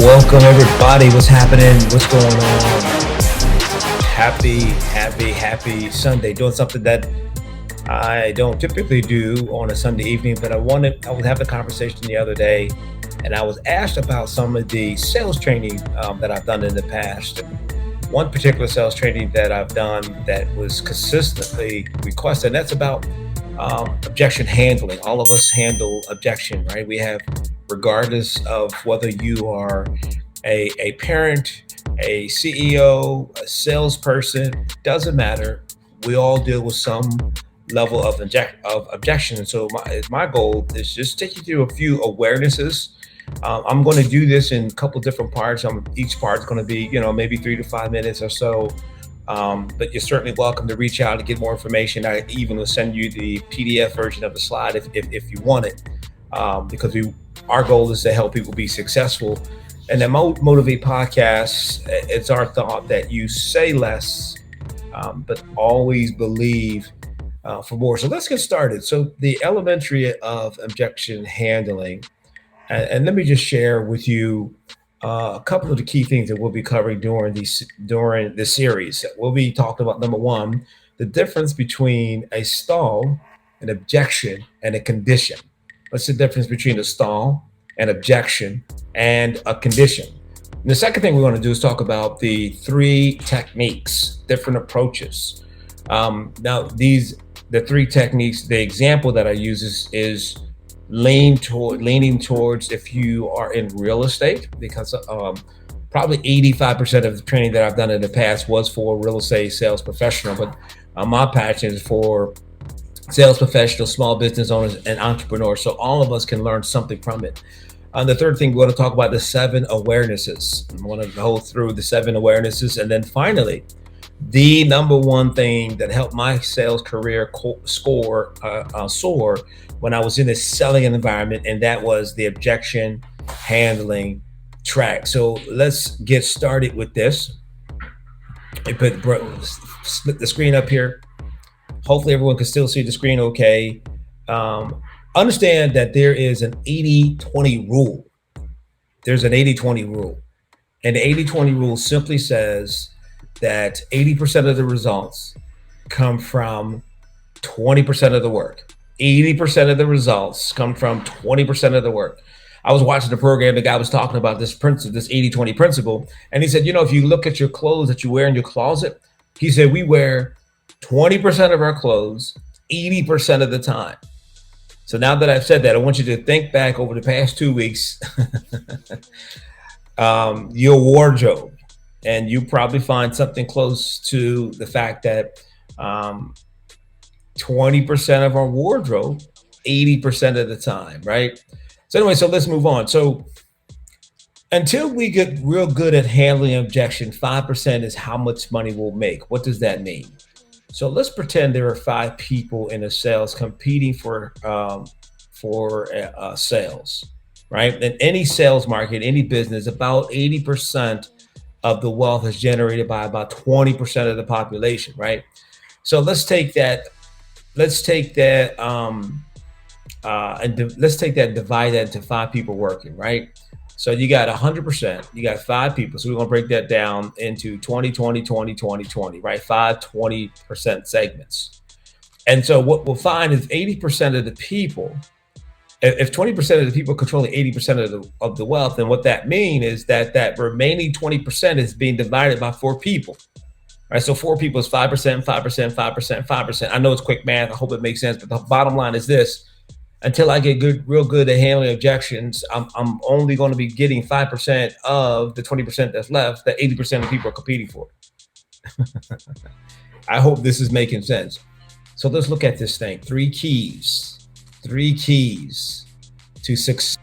Welcome everybody. What's happening? What's going on? Happy Sunday. Doing something that I don't typically do on a Sunday evening, but I was having a conversation the other day and I was asked about some of the sales training that I've done in the past. One particular sales training that I've done that was consistently requested, and that's about objection handling. All of us handle objection, right? We have, regardless of whether you are a parent, a CEO, a salesperson, doesn't matter. We all deal with some level of objection. And so my goal is just take you through a few awarenesses. I'm going to do this in a couple different parts. Each part is going to be, maybe 3 to 5 minutes or so. But you're certainly welcome to reach out to get more information. I even will send you the PDF version of the slide if you want it, because our goal is to help people be successful. And the Motivate podcast, it's our thought that you say less, but always believe for more. So let's get started. So the elementary of objection handling, and let me just share with you a couple of the key things that we'll be covering during the series. We'll be talking about, number one, the difference between a stall, an objection, and a condition. What's the difference between a stall, an objection, and a condition? And the second thing we want to do is talk about the three techniques, different approaches. Now, the three techniques. The example that I use is leaning towards, if you are in real estate, because probably 85% of the training that I've done in the past was for real estate sales professional, but my passion is for sales professionals, small business owners, and entrepreneurs. So all of us can learn something from it. The third thing, we're going to talk about the 7 awarenesses. I want to go through the 7 awarenesses. And then finally, the number one thing that helped my sales career soar when I was in this selling environment, and that was the objection handling track. So let's get started with this. Split the screen up here. Hopefully everyone can still see the screen okay. Understand that there is an 80-20 rule. There's an 80-20 rule. And the 80-20 rule simply says that 80% of the results come from 20% of the work. 80% of the results come from 20% of the work. I was watching the program, the guy was talking about this principle, this 80-20 principle. And he said, if you look at your clothes that you wear in your closet, he said, we wear 20% of our clothes 80% of the time. So now that I've said that, I want you to think back over the past 2 weeks, your wardrobe, and you probably find something close to the fact that 20% of our wardrobe 80% of the time, right? So anyway, so let's move on. So until we get real good at handling objection, 5% is how much money we'll make. What does that mean? So let's pretend there are 5 people in a sales competing for sales, right? In any sales market, any business, about 80% of the wealth is generated by about 20% of the population, right? So let's take that and divide that into 5 people working, right? So you got 100%, you got 5 people. So we're going to break that down into 20, 20, 20, 20, 20, right? 5 20% segments. And so what we'll find is 80% of the people, if 20% of the people controlling 80% of the wealth, then what that means is that remaining 20% is being divided by 4 people. Right, so 4 people is 5%, 5%, 5%, 5%. I know it's quick math. I hope it makes sense. But the bottom line is this: until I get real good at handling objections, I'm only going to be getting 5% of the 20% that's left that 80% of people are competing for. I hope this is making sense. So let's look at this thing. 3 keys to success.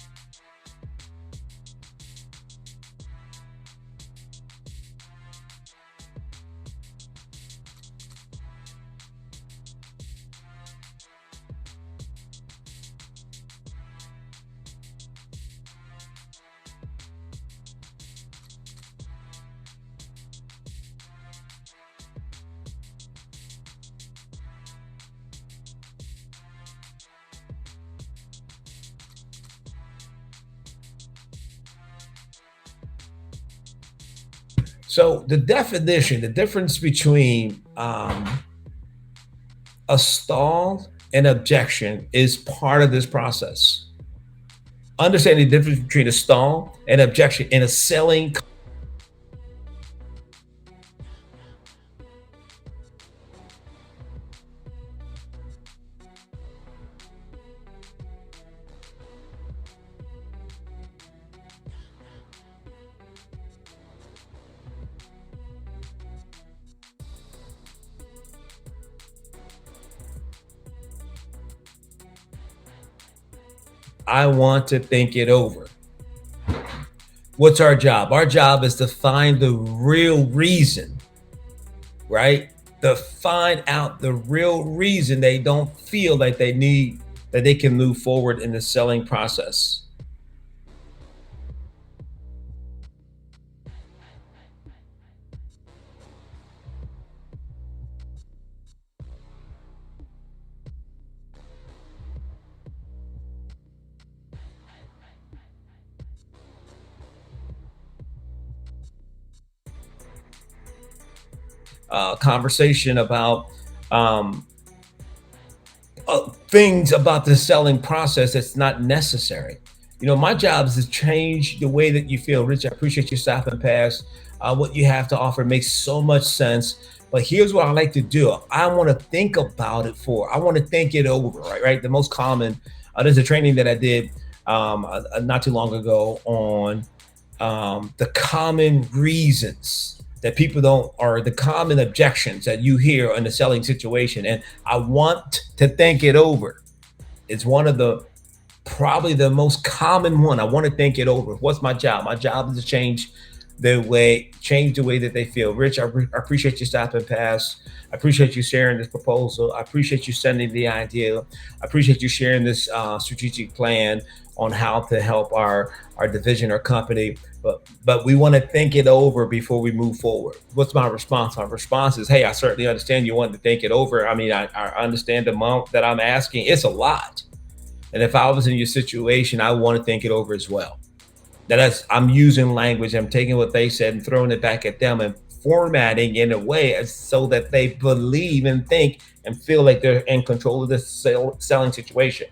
So the definition, the difference between a stall and objection is part of this process. Understanding the difference between a stall and objection in a selling. I want to think it over. What's our job? Our job is to find the real reason, right? To find out the real reason they don't feel like they need, that they can move forward in the selling process. Conversation about um, things about the selling process that's not necessary. My job is to change the way that you feel. Rich, I appreciate your stopping past. What you have to offer makes so much sense. But here's what I like to do. I want to think about it for. I want to think it over. Right, right. The most common. There's a training that I did not too long ago on the common reasons that people don't, or the common objections that you hear in the selling situation. And I want to think it over. It's one of the, probably the most common one. I want to think it over. What's my job? My job is to change the way that they feel. Rich, I appreciate you stopping past. I appreciate you sharing this proposal. I appreciate you sending the idea. I appreciate you sharing this strategic plan on how to help our division or company. But we want to think it over before we move forward. What's my response? My response is, hey, I certainly understand you want to think it over. I mean, I understand the amount that I'm asking. It's a lot. And if I was in your situation, I want to think it over as well. I'm using language. I'm taking what they said and throwing it back at them and formatting in a way so that they believe and think and feel like they're in control of this selling situation.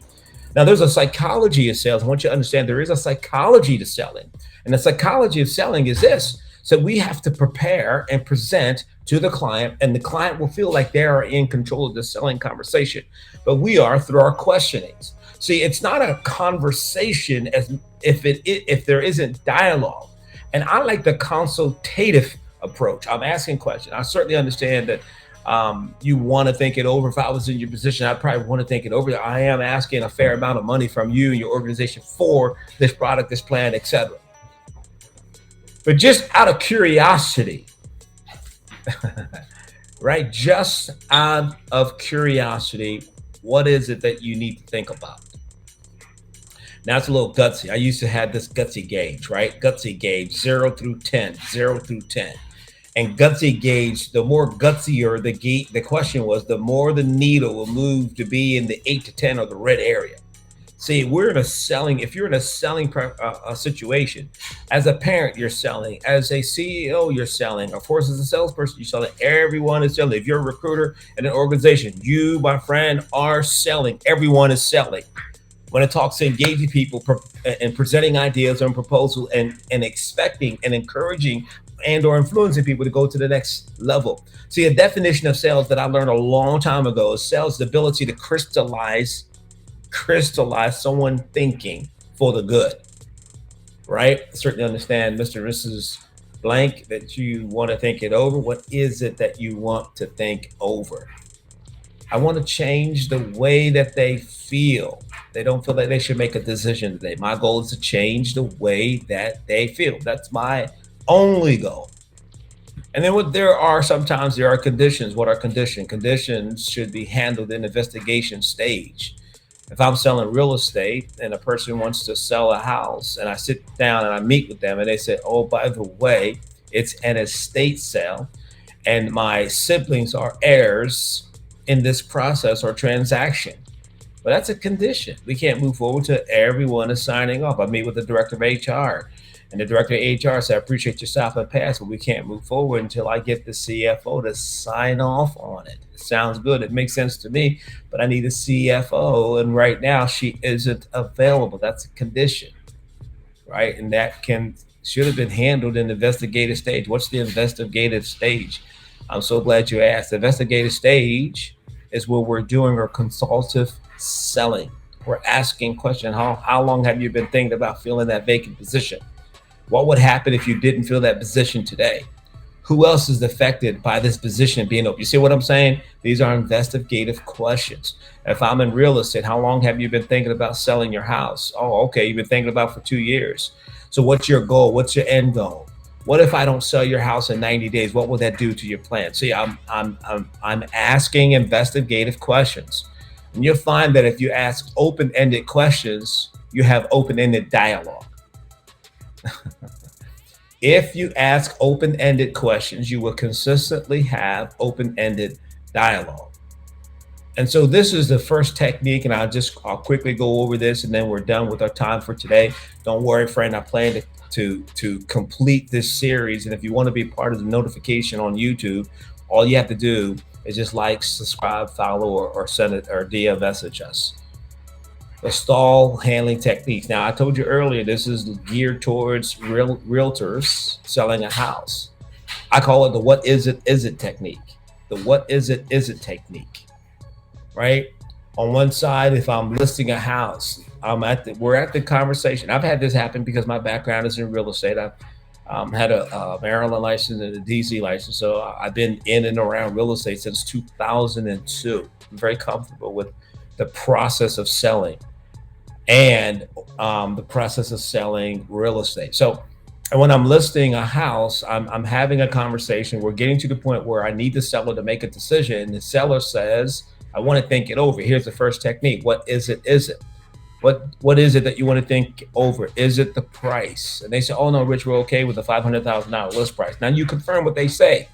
Now, there's a psychology of sales. I want you to understand there is a psychology to selling. And the psychology of selling is this. So we have to prepare and present to the client, and the client will feel like they are in control of the selling conversation. But we are through our questionings. See, it's not a conversation as if there isn't dialogue. And I like the consultative approach. I'm asking questions. I certainly understand that you want to think it over. If I was in your position, I'd probably want to think it over. I am asking a fair amount of money from you and your organization for this product, this plan, etc. But just out of curiosity, right? Just out of curiosity, what is it that you need to think about? Now it's a little gutsy. I used to have this gutsy gauge, right? Gutsy gauge, 0 through 10, 0 through 10. And gutsy gauge, the more gutsier the question was, the more the needle will move to be in the 8 to 10 or the red area. See, if you're in a selling situation, as a parent, you're selling, as a CEO, you're selling, of course, as a salesperson, you're selling, everyone is selling. If you're a recruiter in an organization, you, my friend, are selling, everyone is selling. When it talks to engaging people and presenting ideas and proposals and expecting and encouraging and or influencing people to go to the next level. See, a definition of sales that I learned a long time ago is sales, the ability to crystallize someone thinking for the good, right? I certainly understand, Mr. and Mrs. Blank, that you want to think it over. What is it that you want to think over? I want to change the way that they feel. They don't feel like they should make a decision today. My goal is to change the way that they feel. That's my only goal. And then sometimes there are conditions. What are conditions? Conditions should be handled in the investigation stage. If I'm selling real estate and a person wants to sell a house and I sit down and I meet with them and they say, oh, by the way, it's an estate sale and my siblings are heirs in this process or transaction. But that's a condition. We can't move forward till everyone is signing off. I meet with the director of HR And the director of HR said, I appreciate your stop and pass, but we can't move forward until I get the CFO to sign off on it. It sounds good. It makes sense to me, but I need a CFO. And right now she isn't available. That's a condition, right? And that should have been handled in the investigative stage. What's the investigative stage? I'm so glad you asked. The investigative stage is where we're doing our consultative selling. We're asking questions. How long have you been thinking about filling that vacant position? What would happen if you didn't fill that position today? Who else is affected by this position being open? You see what I'm saying? These are investigative questions. If I'm in real estate, how long have you been thinking about selling your house? Oh, okay, you've been thinking about for 2 years. So what's your goal? What's your end goal? What if I don't sell your house in 90 days? What will that do to your plan? See, I'm asking investigative questions. And you'll find that if you ask open-ended questions, you have open-ended dialogue. If you ask open-ended questions, you will consistently have open-ended dialogue. And so this is the first technique, and I'll quickly go over this, and then we're done with our time for today. Don't worry, friend. I plan to complete this series, and if you want to be part of the notification on YouTube, all you have to do is just like, subscribe, follow, or send it or DM message us. The stall handling techniques. Now, I told you earlier, this is geared towards realtors selling a house. I call it the what is it technique. The what is it technique, right? On one side, if I'm listing a house, we're at the conversation. I've had this happen because my background is in real estate. I've had a Maryland license and a DC license, so I've been in and around real estate since 2002. I'm very comfortable with the process of selling and the process of selling real estate. So when I'm listing a house, I'm having a conversation. We're getting to the point where I need the seller to make a decision. And the seller says, I want to think it over. Here's the first technique. What is it? What is it that you want to think over? Is it the price? And they say, oh no, Rich, we're okay with the $500,000 list price. Now you confirm what they say.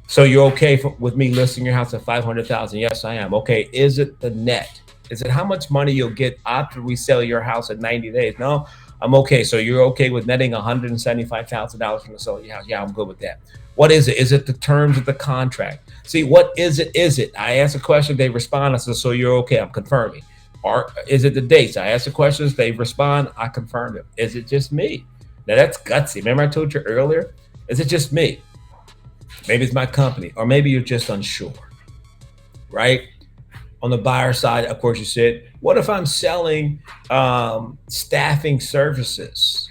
So you're okay with me listing your house at $500,000? Yes, I am. Okay. Is it the net? Is it how much money you'll get after we sell your house in 90 days? No, I'm okay. So you're okay with netting $175,000 from the sale of your house? Yeah, I'm good with that. What is it? Is it the terms of the contract? See, what is it? I ask a question, they respond. I say, so you're okay, I'm confirming. Or is it the dates? I ask the questions, they respond, I confirm it. Is it just me? Now that's gutsy. Remember I told you earlier? Is it just me? Maybe it's my company, or maybe you're just unsure, right? On the buyer side, of course, you said, what if I'm selling staffing services?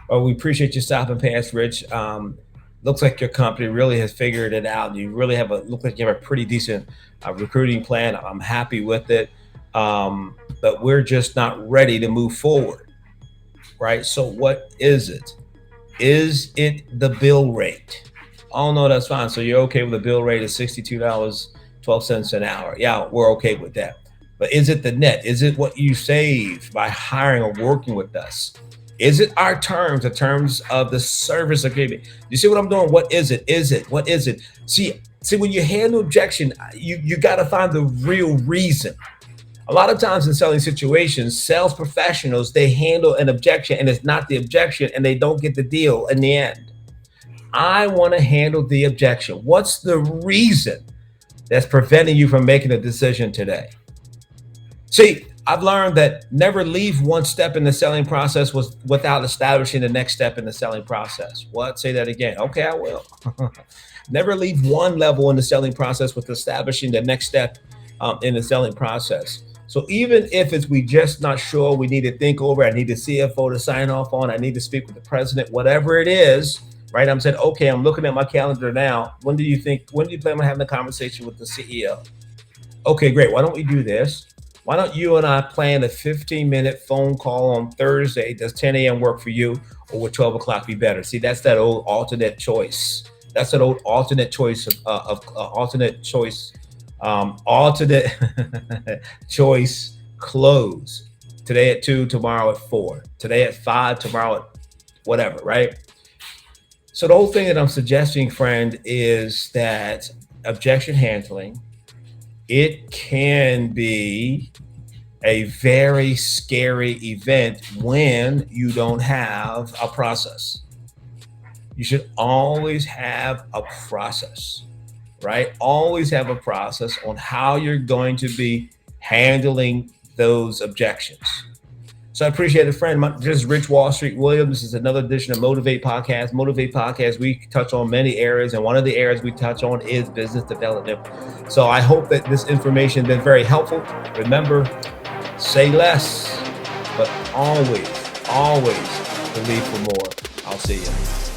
Oh, we appreciate you stopping past, Rich. Looks like your company really has figured it out. You really look like you have a pretty decent recruiting plan. I'm happy with it. But we're just not ready to move forward, right? So what is it? Is it the bill rate? Oh, no, that's fine. So you're okay with the bill rate of $62.12 an hour. Yeah, we're okay with that. But is it the net? Is it what you save by hiring or working with us? Is it our terms, the terms of the service agreement? You see what I'm doing? What is it? What is it? See, when you handle objection, you got to find the real reason. A lot of times in selling situations, sales professionals, they handle an objection and it's not the objection and they don't get the deal in the end. I want to handle the objection. What's the reason that's preventing you from making a decision today? See, I've learned that never leave one step in the selling process without establishing the next step in the selling process. What? Say that again. Okay, I will. Never leave one level in the selling process with establishing the next step in the selling process. So even if we just not sure, we need to think over, I need the CFO to sign off on, I need to speak with the president, whatever it is, right? I'm saying, okay, I'm looking at my calendar now. When do you plan on having a conversation with the CEO? Okay, great. Why don't we do this? Why don't you and I plan a 15-minute phone call on Thursday? Does 10 a.m. work for you, or would 12 o'clock be better? See, that's that old alternate choice. That's an old alternate choice alternate choice close. Today at 2, tomorrow at 4. Today at 5, tomorrow at whatever, right? So the whole thing that I'm suggesting, friend, is that objection handling, it can be a very scary event when you don't have a process. You should always have a process, right? Always have a process on how you're going to be handling those objections. So I appreciate it, friend. This is Rich Wall Street Williams. This is another edition of Motivate Podcast. Motivate Podcast, we touch on many areas, and one of the areas we touch on is business development. So I hope that this information has been very helpful. Remember, say less, but always, always believe for more. I'll see you.